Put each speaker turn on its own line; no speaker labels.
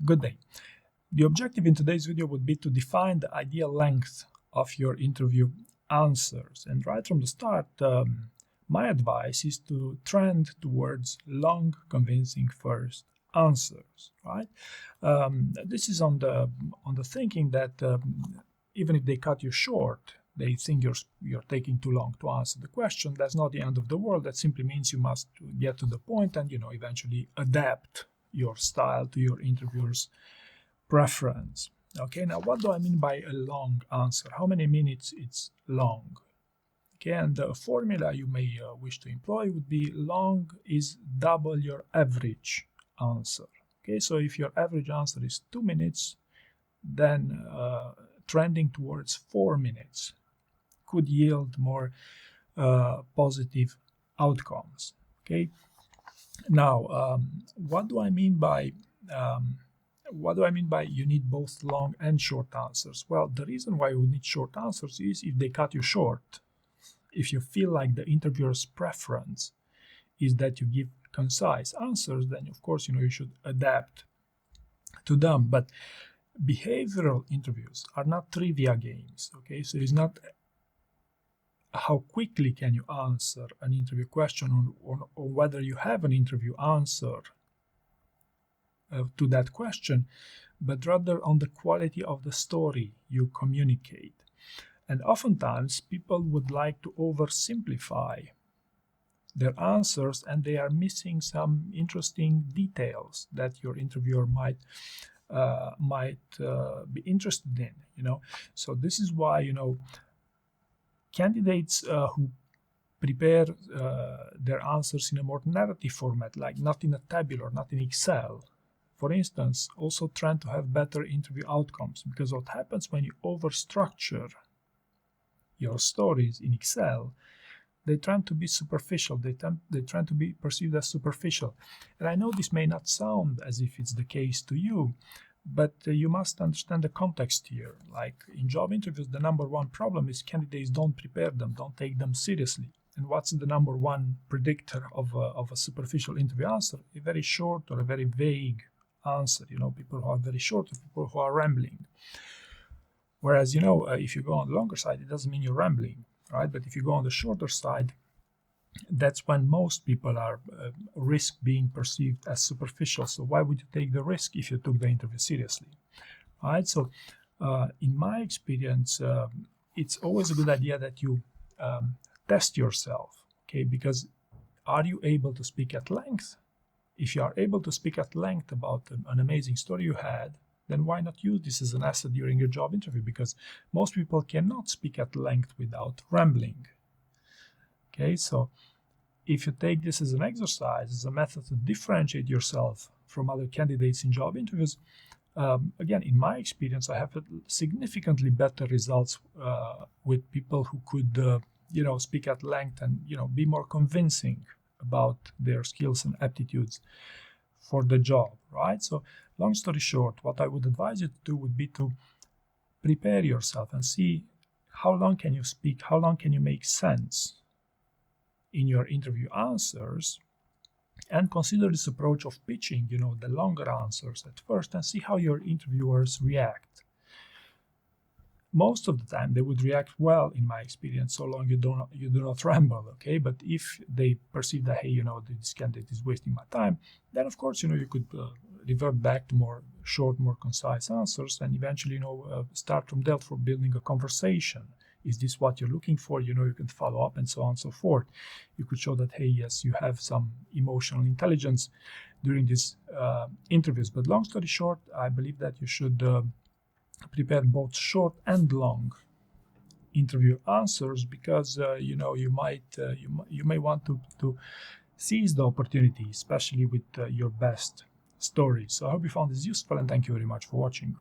Good day. The objective in today's video would be to define the ideal length of your interview answers. And right from the start, my advice is to trend towards long, convincing first answers. Right? This is on the thinking that even if they cut you short, they think you're taking too long to answer the question. That's not the end of the world. That simply means you must get to the point and eventually adapt your style to your interviewer's preference. Okay, now what do I mean by a long answer? How many minutes it's long? Okay, and the formula you may wish to employ would be long is double your average answer. Okay, so if your average answer is 2 minutes, then trending towards 4 minutes could yield more positive outcomes. Okay, now what do I mean by you need both long and short answers? Well, the reason why you need short answers is if they cut you short. If you feel like the interviewer's preference is that you give concise answers, then of course you should adapt to them. But behavioral interviews are not trivia games. Okay, so it's not how quickly can you answer an interview question or whether you have an interview answer to that question, but rather on the quality of the story you communicate. And oftentimes people would like to oversimplify their answers, and they are missing some interesting details that your interviewer might be interested in. So this is why candidates who prepare their answers in a more narrative format, like not in a tabular, not in Excel, for instance, also tend to have better interview outcomes, because what happens when you overstructure your stories in Excel, they tend to be superficial, they tend to be perceived as superficial. And I know this may not sound as if it's the case to you, but you must understand the context here. Like in job interviews, the number one problem is candidates don't prepare them, don't take them seriously. And what's the number one predictor of a superficial interview answer? A very short or a very vague answer. People who are very short, people who are rambling. Whereas, if you go on the longer side, it doesn't mean you're rambling, right? But if you go on the shorter side, that's when most people are risk being perceived as superficial. So why would you take the risk if you took the interview seriously, right? So in my experience, it's always a good idea that you test yourself, okay? Because are you able to speak at length? If you are able to speak at length about an amazing story you had, then why not use this as an asset during your job interview? Because most people cannot speak at length without rambling. Okay, so if you take this as an exercise, as a method to differentiate yourself from other candidates in job interviews, again, in my experience, I have significantly better results with people who could, speak at length and, be more convincing about their skills and aptitudes for the job, right? So long story short, what I would advise you to do would be to prepare yourself and see how long can you speak, how long can you make sense in your interview answers, and consider this approach of pitching, the longer answers at first and see how your interviewers react. Most of the time they would react well, in my experience, so long you do not ramble, okay? But if they perceive that, hey, this candidate is wasting my time, then of course, you could revert back to more short, more concise answers, and eventually, start from there for building a conversation. Is this what you're looking for? You can follow up and so on and so forth. You could show that, hey, yes, you have some emotional intelligence during these interviews. But long story short, I believe that you should prepare both short and long interview answers, because you may want to seize the opportunity, especially with your best story. So I hope you found this useful, and thank you very much for watching.